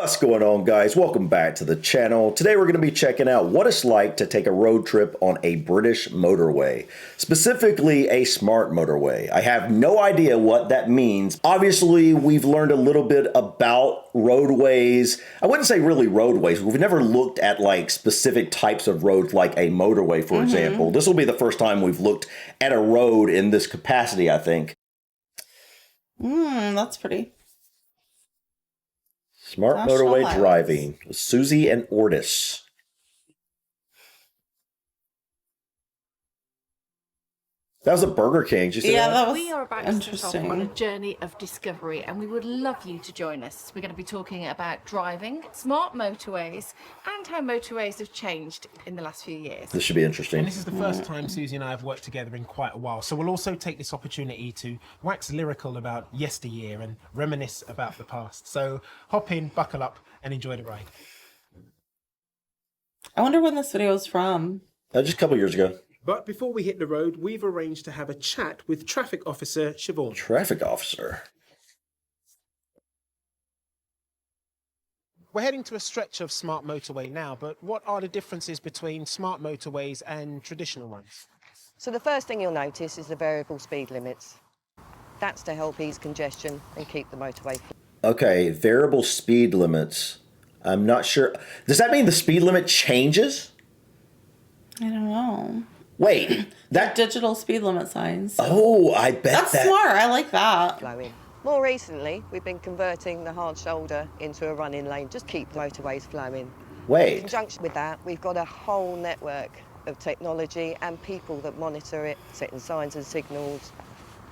What's going on, guys? Welcome back to the channel. Today we're going to be checking out what it's like to take a road trip on a British motorway, specifically a smart motorway. I have no idea what that means. Obviously, we've learned a little bit about roadways. I wouldn't say really roadways. We've never looked at like specific types of roads like a motorway, for example. This will be the first time we've looked at a road in this capacity, I think. That's pretty. Smart motorway driving with Susie and Ortis. That was a Burger King. Did you see that? We are about to set off on a journey of discovery, and we would love you to join us. We're going to be talking about driving, smart motorways, and how motorways have changed in the last few years. This should be interesting. And this is the first time Susie and I have worked together in quite a while, so we'll also take this opportunity to wax lyrical about yesteryear and reminisce about the past. So hop in, buckle up, and enjoy the ride. I wonder when this video is from. Just a couple years ago. But before we hit the road, we've arranged to have a chat with Traffic Officer Siobhan. Traffic officer. We're heading to a stretch of smart motorway now, but what are the differences between smart motorways and traditional ones? So the first thing you'll notice is the variable speed limits. That's to help ease congestion and keep the motorway free. Okay, variable speed limits. I'm not sure. Does that mean the speed limit changes? I don't know. Wait, that Digital speed limit signs. Oh, I bet That's smart. I like that. Flowing. More recently, we've been converting the hard shoulder into a running lane. Just keep motorways flowing. In Wait. conjunction with that, we've got a whole network of technology and people that monitor it, setting signs and signals,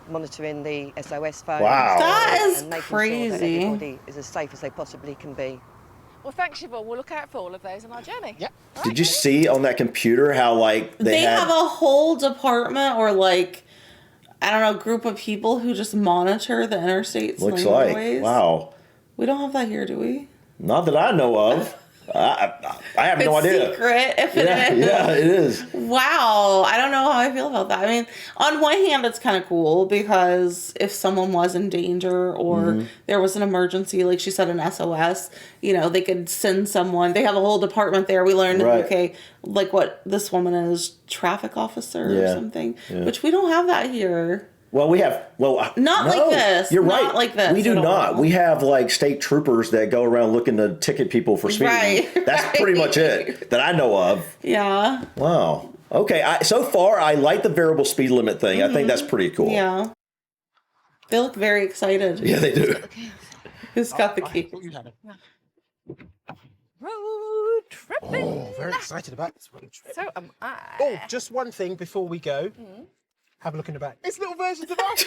monitoring the SOS phone. Wow. That is and making crazy. sure that everybody is as safe as they possibly can be. Well, thanks, Siobhan. We'll look out for all of those on our journey. Yep. Did you see on that computer how like They had have a whole department or like, I don't know, group of people who just monitor the interstates. looks and like motorways. wow. We don't have that here, do we? Not that I know of. I have no idea. Secret if it is. Yeah, it is. Wow. I don't know how I feel about that. I mean, on one hand, it's kind of cool because if someone was in danger or there was an emergency, like she said, an SOS, you know, they could send someone. They have a whole department there. We learned in the UK, like what this woman is, traffic officer or something, which we don't have that here. Well, we have, Not no, like this. You're Not right. like this We do at not. all. We have like state troopers that go around looking to ticket people for speeding. Right, That's pretty much it that I know of. Yeah. Wow. Okay. So far, I like the variable speed limit thing. I think that's pretty cool. Yeah. They look very excited. Yeah, they do. Who's got the key? Road tripping. Oh, very excited about this road trip. So am I. Oh, just one thing before we go. Have a look in the back. It's little versions of us.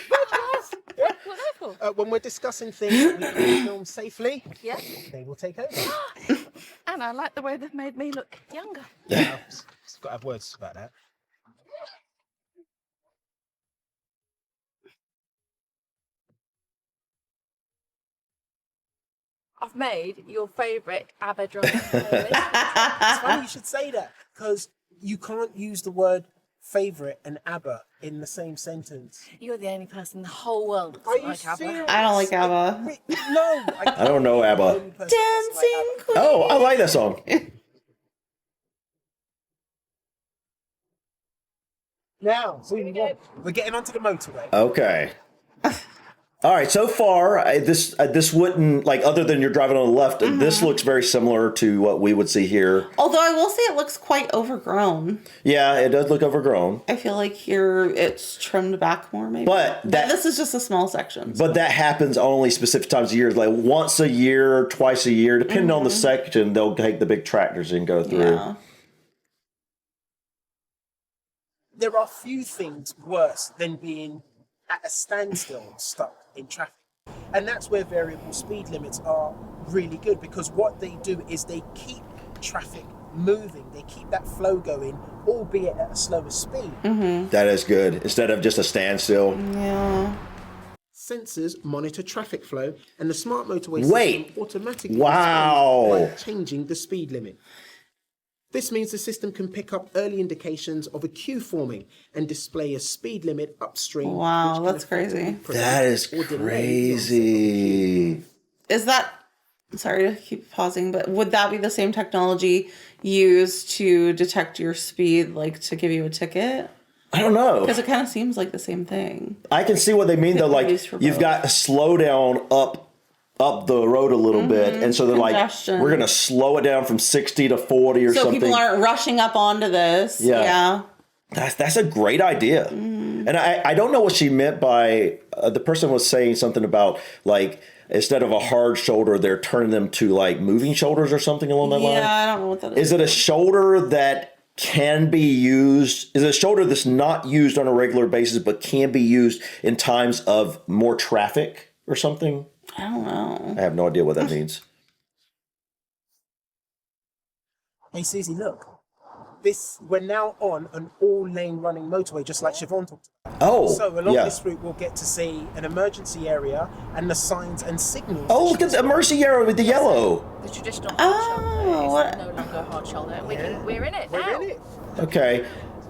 Yeah. What are they for? When we're discussing things that we can film safely, Yeah. they will take over. And I like the way they've made me look younger. Yeah. Got to have words about that. I've made your favourite ABBA driving playlist. It's funny you should say that because you can't use the word favourite and ABBA in the same sentence. You're the only person in the whole world that Are doesn't you like ABBA. serious? I don't like ABBA. Wait, no, I don't know ABBA. Dancing Queen. Oh, I like that song. Now, we're getting onto the motorway. Okay. All right. So far, this wouldn't, like, other than you're driving on the left, this looks very similar to what we would see here. Although I will say it looks quite overgrown. Yeah, it does look overgrown. I feel like here it's trimmed back more, maybe. But this is just a small section. But that happens only specific times a year, like once a year, twice a year, depending on the section. They'll take the big tractors and go through. Yeah. There are few things worse than being at a standstill stuck in traffic. And that's where variable speed limits are really good, because what they do is they keep traffic moving. They keep that flow going, albeit at a slower speed. That is good. Instead of just a standstill. Yeah. Sensors monitor traffic flow, and the smart motorway Wait. system automatically Wow. responds by changing the speed limit. This means the system can pick up early indications of a queue forming and display a speed limit upstream. Wow, which can that's crazy. effectively prevent That is or delay your crazy. Is that sorry to keep pausing, but would that be the same technology used to detect your speed, like to give you a ticket? I don't know. Because it kind of seems like the same thing. I can see what they mean though. Like you've got a slow down up the road a little bit, and so they're Congestion. like, we're gonna slow it down from 60 to 40 or so something. So people aren't rushing up onto this. Yeah. That's a great idea. And I don't know what she meant by the person was saying something about like instead of a hard shoulder, they're turning them to like moving shoulders or something along that line. Yeah, I don't know what that is. Is it a shoulder that can be used? Is it a shoulder that's not used on a regular basis but can be used in times of more traffic or something? I don't know. I have no idea what that means. Hey Susie, look. We're now on an all-lane running motorway, just like Siobhan talked about. Oh, so along this route, we'll get to see an emergency area and the signs and signals. Oh, look at the emergency area with the yellow. The traditional hard shoulder is no longer a hard shoulder. We're in it now. We're in it. Okay.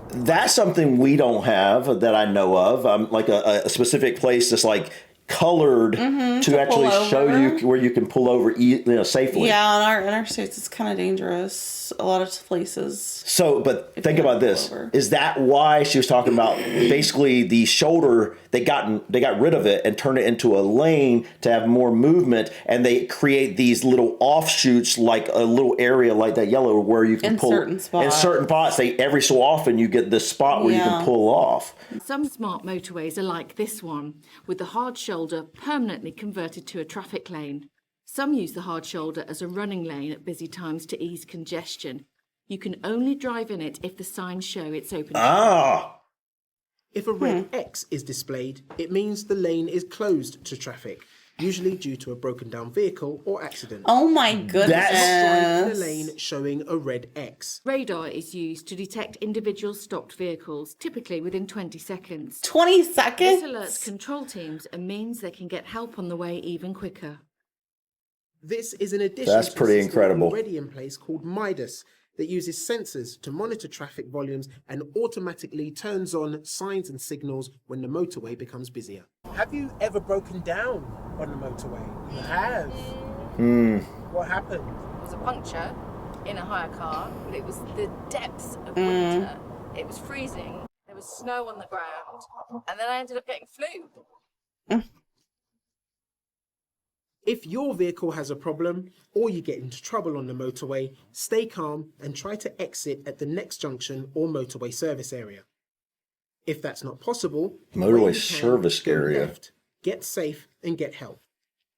That's something we don't have that I know of. Like a specific place that's like colored to actually show you where you can pull over safely. Yeah, on our interstates, it's kind of dangerous. A lot of places. So, but think about this. Is that why she was talking about basically the shoulder, they got rid of it and turned it into a lane to have more movement, and they create these little offshoots like a little area like that yellow where you can pull certain spots. In certain spots. Every so often you get this spot where you can pull off. Some smart motorways are like this one, with the hard shoulder permanently converted to a traffic lane. Some use the hard shoulder as a running lane at busy times to ease congestion. You can only drive in it if the signs show it's open. If a red X is displayed, it means the lane is closed to traffic, usually due to a broken down vehicle or accident. Oh my goodness. Drive in a lane showing a red X. Radar is used to detect individual stopped vehicles, typically within 20 seconds. 20 seconds? This alerts control teams and means they can get help on the way even quicker. This is an addition That's to pretty a system incredible. already in place called Midas that uses sensors to monitor traffic volumes and automatically turns on signs and signals when the motorway becomes busier. Have you ever broken down on the motorway? You have. What happened? There was a puncture in a hire car, but it was the depths of winter. It was freezing. There was snow on the ground, and then I ended up getting flu. If your vehicle has a problem or you get into trouble on the motorway, stay calm and try to exit at the next junction or motorway service area. If that's not possible, Motorway service area. Left, get safe and get help.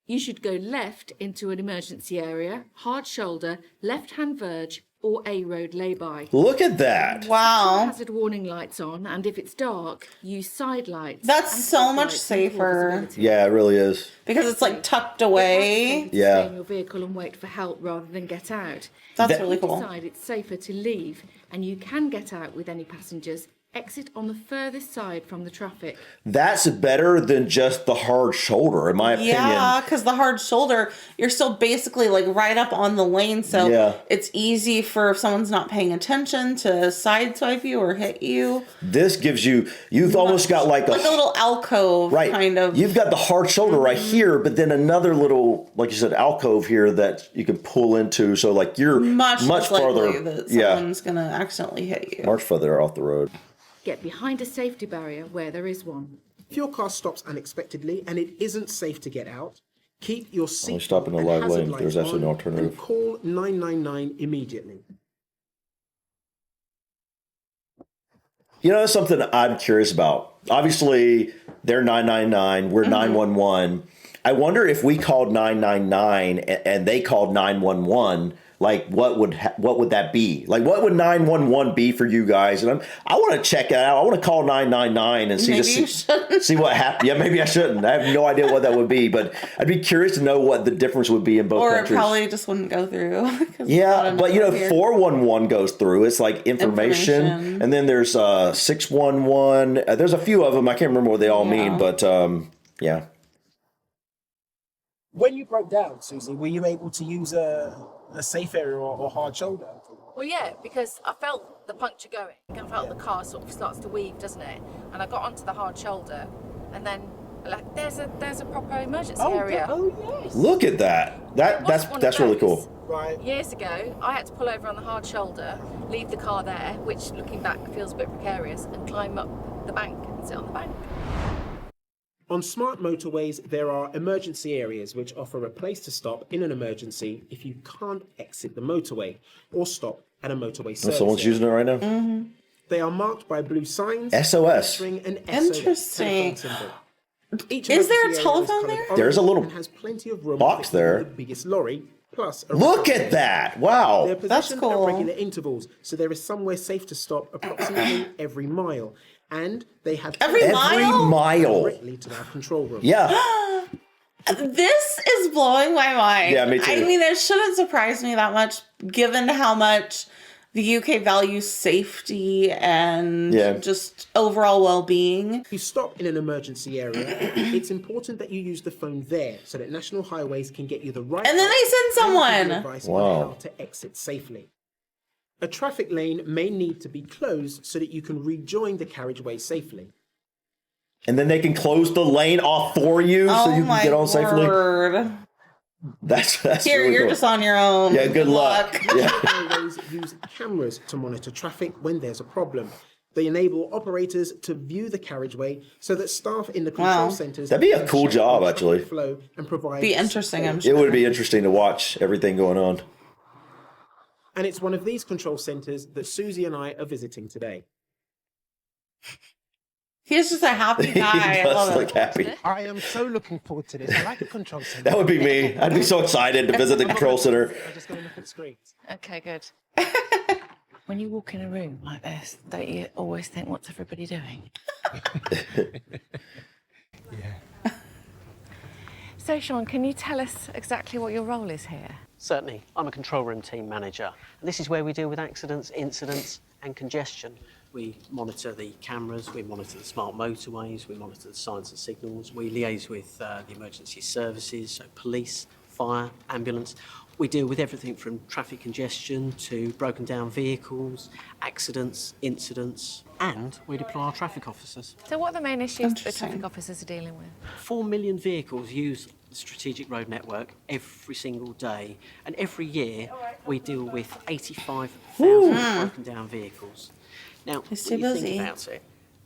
You should go left into an emergency area, hard shoulder, left-hand verge, or A road lay-by. Look at that. Wow. Hazard warning lights on, and if it's dark, use side lights. That's and so much headlights for safer. visibility. Yeah, it really is. Because it's like tucked away. Stay in your vehicle and wait for help rather than get out. That's really cool. Decide it's safer to leave, and you can get out with any passengers. Exit on the furthest side from the traffic. That's better than just the hard shoulder, in my opinion. Yeah, because the hard shoulder, you're still basically like right up on the lane. So it's easy for if someone's not paying attention to sideswipe you or hit you. This gives you've almost got like a little alcove kind of. You've got the hard shoulder right here, but then another little, like you said, alcove here that you can pull into. So like you're much farther. That someone's going to accidentally hit you. Much further off the road. Get behind a safety barrier where there is one. If your car stops unexpectedly and it isn't safe to get out, keep your seat Only stop in the live lane. There's absolutely no alternative. And call 999 immediately. You know, that's something I'm curious about. Obviously, they're 999. We're 911. I wonder if we called 999 and they called 911. Like, what would that be? Like, what would 911 be for you guys? And I want to check it out. I want to call 999 and see what happens. Yeah, maybe I shouldn't. I have no idea what that would be, but I'd be curious to know what the difference would be in both countries. Or it probably just wouldn't go through. Yeah, but 411 goes through. It's like information. And then there's 611. There's a few of them. I can't remember what they all mean, but yeah. When you broke down, Susie, were you able to use a safe area or hard shoulder? Well, yeah, because I felt the puncture going. I felt the car sort of starts to weave, doesn't it? And I got onto the hard shoulder, and then Like, there's a proper emergency Oh, area. yes. Look at that. That's really cool. Right. Years ago, I had to pull over on the hard shoulder, leave the car there, which looking back feels a bit precarious, and climb up the bank and sit on the bank. On smart motorways, there are emergency areas which offer a place to stop in an emergency if you can't exit the motorway or stop at a motorway service. Someone's using it right now. Mm-hmm. They are marked by blue signs. SOS. An Interesting. telephone symbol. Each Is there a emergency area telephone is there? coloured There's a orange little and has plenty of room box for there. the biggest lorry. Plus, a Look at that. Wow. They're That's positioned cool. at regular intervals, so there is somewhere safe to stop approximately every mile. And they have Every Every mile? mile. directly to our control room. Yeah. This is blowing my mind. Yeah, me too. I mean, it shouldn't surprise me that much, given how much the UK values safety and Yeah. just overall well-being. If you stop in an emergency area, it's important that you use the phone there so that National Highways can get you the right And then they send and give you someone. advice Wow. on how to exit safely. A traffic lane may need to be closed so that you can rejoin the carriageway safely. And then they can close the lane off for you so Oh you can my get on safely. word. That's Here, really you're cool. just on your own. Yeah, good luck. Yeah. Highways use cameras to monitor traffic when there's a problem. They enable operators to view the carriageway so that staff in the control Wow. centres That'd be a can cool check job, on traffic actually. flow and provide Be interesting, I'm support. sure. It would be interesting to watch everything going on. And it's one of these control centres that Susie and I are visiting today. He's just a happy He guy. I does love look it. happy. I am so looking forward to this. I like the control centre. That would be me. I'd be so excited to visit the control center. I'm just going to look at screens. Okay, good. When you walk in a room like this, don't you always think, what's everybody doing? So, Sean, can you tell us exactly what your role is here? Certainly. I'm a control room team manager. And this is where we deal with accidents, incidents and congestion. We monitor the cameras, we monitor the smart motorways, we monitor the signs and signals, we liaise with the emergency services, so police, fire, ambulance. We deal with everything from traffic congestion to broken down vehicles, accidents, incidents, and we deploy our traffic officers. So what are the main issues that the Interesting. traffic officers are dealing with? 4 million vehicles use the strategic road network every single day, and every year we deal with 85,000 broken down vehicles. Now, He's when too you busy. think about it,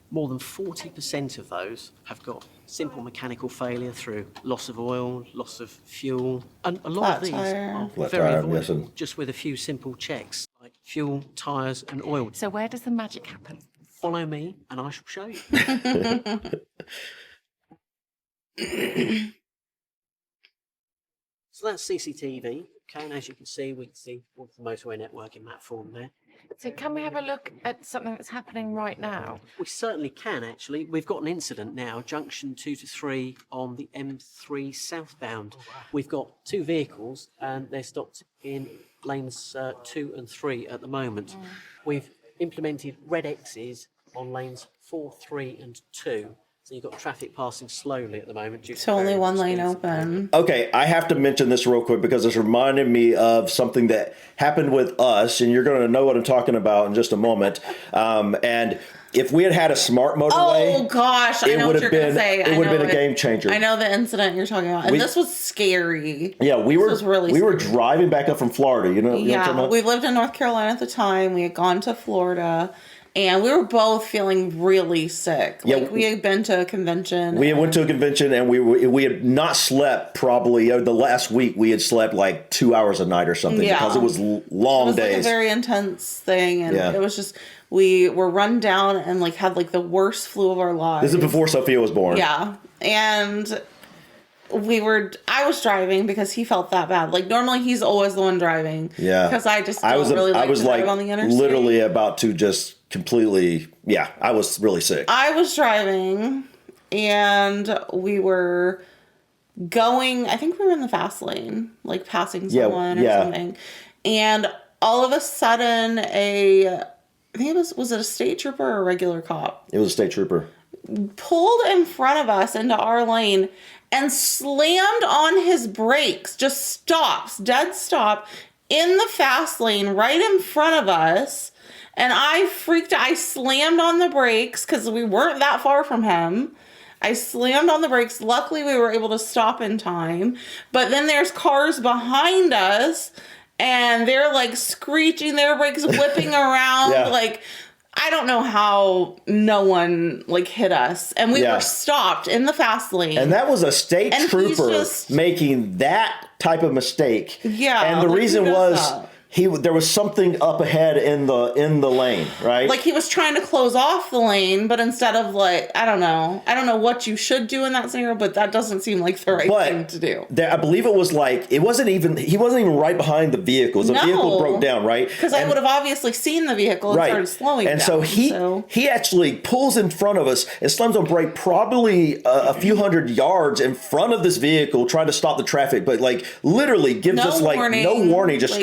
more than 40% of those have got simple mechanical failure through loss of oil, loss of fuel, and a lot Flat of these tire. are Flat very tire, avoidable yes, and- just with a few simple checks like fuel, tyres and oil. So where does the magic happen? Follow me and I shall show you. So that's CCTV, okay, and as you can see, we can see all the motorway network in map form there. So can we have a look at something that's happening right now? We certainly can, actually. We've got an incident now, junction 2 to 3 on the M3 southbound. We've got two vehicles and they're stopped in lanes 2 and 3 at the moment. We've implemented red X's on lanes 4, 3 and 2. So you've got traffic passing slowly at the moment. Due to So only variable one lane speeds. open. Okay, I have to mention this real quick because it's reminded me of something that happened with us, and you're going to know what I'm talking about in just a moment. And if we had had a smart motorway, Oh gosh, I it know would what have you're gonna been say. it I would have know been a it. game changer. I know the incident you're talking about, and We- this was scary. Yeah, we This were was really we were scary. driving back up from Florida. You know what I'm Yeah, talking about? we lived in North Carolina at the time. We had gone to Florida, and we were both feeling really sick. Yeah, Like we had been to a convention. We went to a convention and we had not slept probably the last week. We had slept like 2 hours a night or something Yeah. because it was long it was days. like a very intense thing, and Yeah. it was just we were run down and like had like the worst flu of our lives. This is before Sophia was born. Yeah, and I was driving because he felt that bad. Like normally he's always the one driving. Yeah. Because I just I was don't really like I was to drive like on the interstate. literally about to just completely. Yeah, I was really sick. I was driving and we were going, I think we were in the fast lane, like passing Yeah, someone or yeah. something. And all of a sudden I think it was it a state trooper or a regular cop? It was a state trooper. Pulled in front of us into our lane and slammed on his brakes, just stops, dead stop, in the fast lane right in front of us. And I slammed on the brakes because we weren't that far from him. I slammed on the brakes. Luckily, we were able to stop in time. But then there's cars behind us, and they're like screeching, their brakes whipping around. Yeah. Like, I don't know how no one like hit us. And we were stopped in the fast lane. And that was a state And he's trooper just- making that type of mistake. Yeah, And the like, reason who does was that? there was something up ahead in the lane, right? Like he was trying to close off the lane, but instead of like, I don't know what you should do in that scenario, but that doesn't seem like the right thing to do. I believe it was like, he wasn't even right behind the vehicle. The vehicle broke down, right? Because I would have obviously seen the vehicle and started slowing and down. So he actually pulls in front of us and slams on brake probably a few hundred yards in front of this vehicle, trying to stop the traffic, but like literally gives us like no warning, just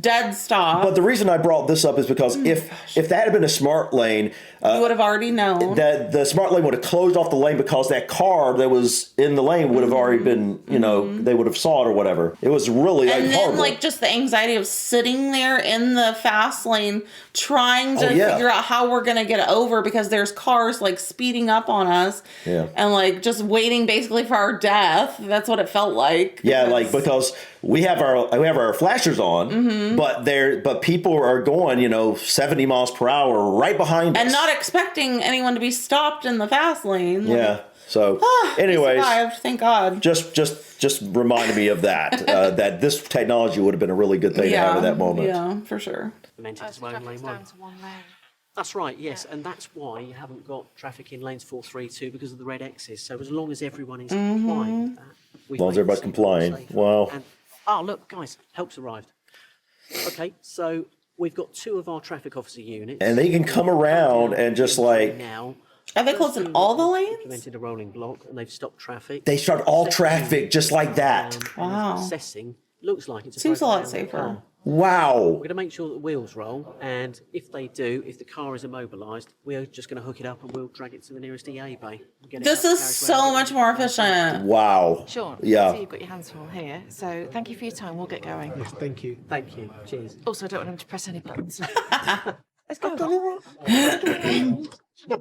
dead stop. But the reason I brought this up is because if that had been a smart lane, you would have already known that the smart lane would have closed off the lane, because that car that was in the lane would have already been, they would have saw it or whatever. It was really and then horrible. like just the anxiety of sitting there in the fast lane trying to figure out how we're gonna get over, because there's cars like speeding up on us and like just waiting basically for our death. That's what it felt like. Because we have our flashers on, but people are going 70 miles per hour right behind us, and not expecting anyone to be stopped in the fast lane. So anyways, survived, thank God. Just reminded me of that, that this technology would have been a really good thing to have at that moment. Yeah, for sure. That's right, yes, and that's why you haven't got traffic in lanes 4, 3, 2 because of the red X's. So as long as everyone is complying with that, as long as everybody's complying. Wow. Look, guys, help's arrived. Okay, so we've got 2 of our traffic officer units, and they can come around and just like now. Are they closing all the lanes? Implemented a rolling block, and they've stopped traffic. They start all traffic just like that. Wow. Assessing looks like it's Seems a lot safer. Wow. We're going to make sure that the wheels roll, and if they do, if the car is immobilised, we're just going to hook it up and we'll drag it to the nearest EA bay. This is so much more efficient. Wow. Sean, Yeah. so you've got your hands full here, so thank you for your time. We'll get going. Yes, thank you. Thank you. Cheers. Also, I don't want him to press any buttons. Let's go.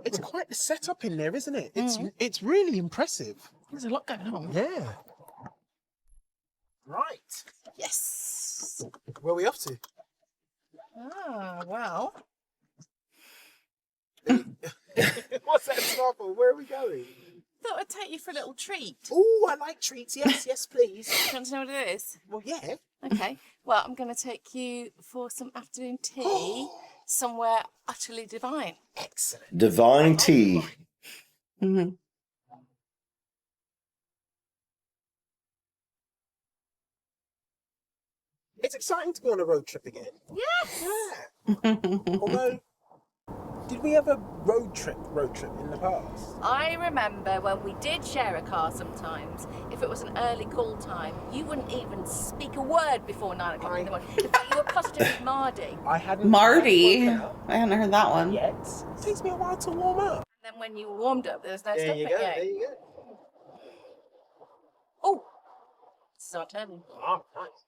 It's quite the setup in there, isn't it? It's really impressive. There's a lot going on. Yeah. Right. Yes. Where are we off to? Well. What's that example? Where are we going? Thought I'd take you for a little treat. Oh, I like treats. Yes, please. Do you want to know what it is? Well, yeah. Okay. Well, I'm going to take you for some afternoon tea somewhere utterly divine. Excellent. Divine tea. Mm-hmm. It's exciting to be on a road trip again. Yes. Yeah. Although, did we have a road trip in the past? I remember when we did share a car sometimes, if it was an early call time, you wouldn't even speak a word before 9 o'clock in the morning. In fact, you were positive with Mardy. I hadn't. Marty. worked out I hadn't heard that one. yet. It takes me a while to warm up. And then when you were warmed up, there was no There stopping you go. There you go. Oh, this is our turn. Oh, nice.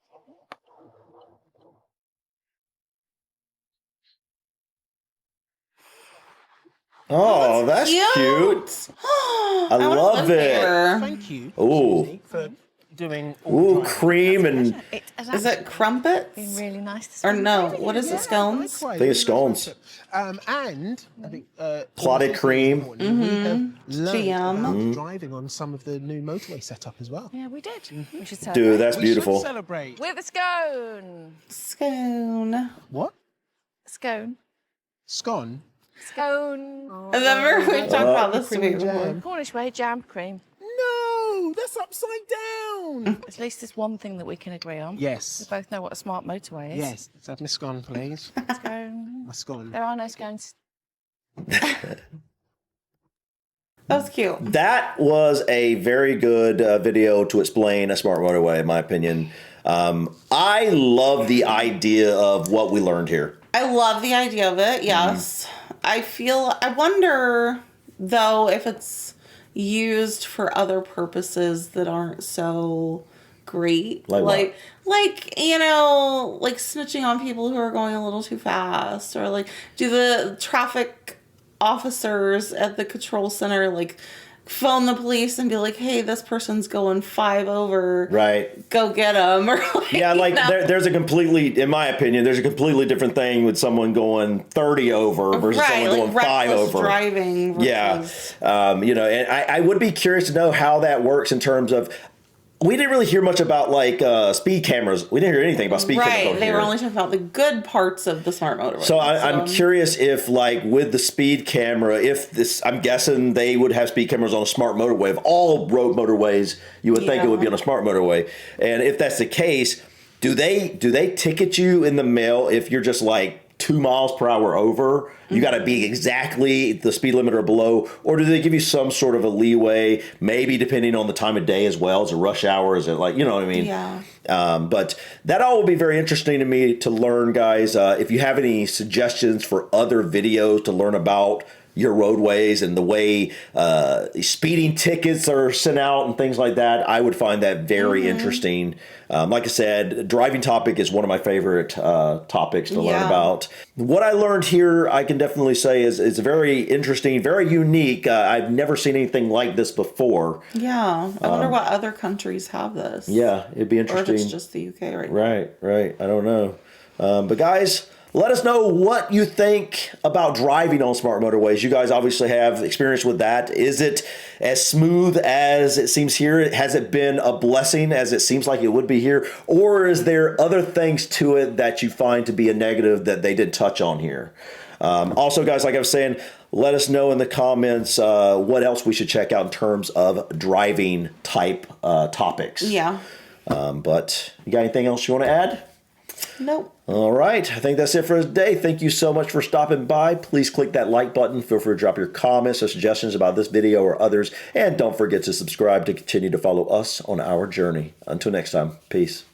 Oh, that's cute. I wanna love live it. there. Thank you, Ooh. Susie, for doing all the driving. Cream and It has Is it crumpets? been really nice this Or morning. no, what is it, scones? Likewise, I think it's really nice scones. road trip. And I think Clotted also cream. this morning, we have learned Jam. about driving on some of the new motorway setup as well. Yeah, we did. We should celebrate. dude, that's We beautiful. should celebrate. With a scone. Scone. What? Scone. Scone? Scone. Remember we talked about this to me cream before. jam. Cornish way, jam, cream. No, that's upside down. At least there's one thing that we can agree on. Yes. We both know what a smart motorway is. Yes. Let's have my scone, please. Scone. My scone. There are no scones. That was cute. That was a very good video to explain a smart motorway, in my opinion. I love the idea of what we learned here. I love the idea of it, yes. I wonder, though, if it's used for other purposes that aren't so great. Like like snitching on people who are going a little too fast, or like, do the traffic officers at the control center, like, phone the police and be like, hey, this person's going 5 over. Right. Go get them. Or Yeah, like there's a completely, in my opinion, there's a completely different thing with someone going 30 over versus someone going 5 over. Driving. Versus, you know, and I would be curious to know how that works in terms of. We didn't really hear much about like speed cameras. We didn't hear anything about speed cameras. Right, they were only talking about the good parts of the smart motorway. So I'm curious if, like, with the speed camera, if this, I'm guessing they would have speed cameras on a smart motorway. Of all road motorways, you would think it would be on a smart motorway. And if that's the case, do they ticket you in the mail if you're just like 2 miles per hour over? You got to be exactly the speed limit or below, or do they give you some sort of a leeway, maybe depending on the time of day as well? Is it rush hour? Is it like, you know what I mean? Yeah. But that all will be very interesting to me to learn, guys. If you have any suggestions for other videos to learn about your roadways and the way speeding tickets are sent out and things like that, I would find that very interesting. Like I said, driving topic is one of my favorite topics to learn about. What I learned here, I can definitely say is very interesting, very unique. I've never seen anything like this before. Yeah. I wonder what other countries have this. Yeah, it'd be interesting. Or if it's just the UK right now. Right. I don't know. But guys, let us know what you think about driving on smart motorways. You guys obviously have experience with that. Is it as smooth as it seems here? Has it been a blessing as it seems like it would be here? Or is there other things to it that you find to be a negative that they did touch on here? Also, guys, like I was saying, let us know in the comments what else we should check out in terms of driving type topics. Yeah. But you got anything else you want to add? Nope. All right. I think that's it for today. Thank you so much for stopping by. Please click that like button. Feel free to drop your comments or suggestions about this video or others. And don't forget to subscribe to continue to follow us on our journey. Until next time, peace.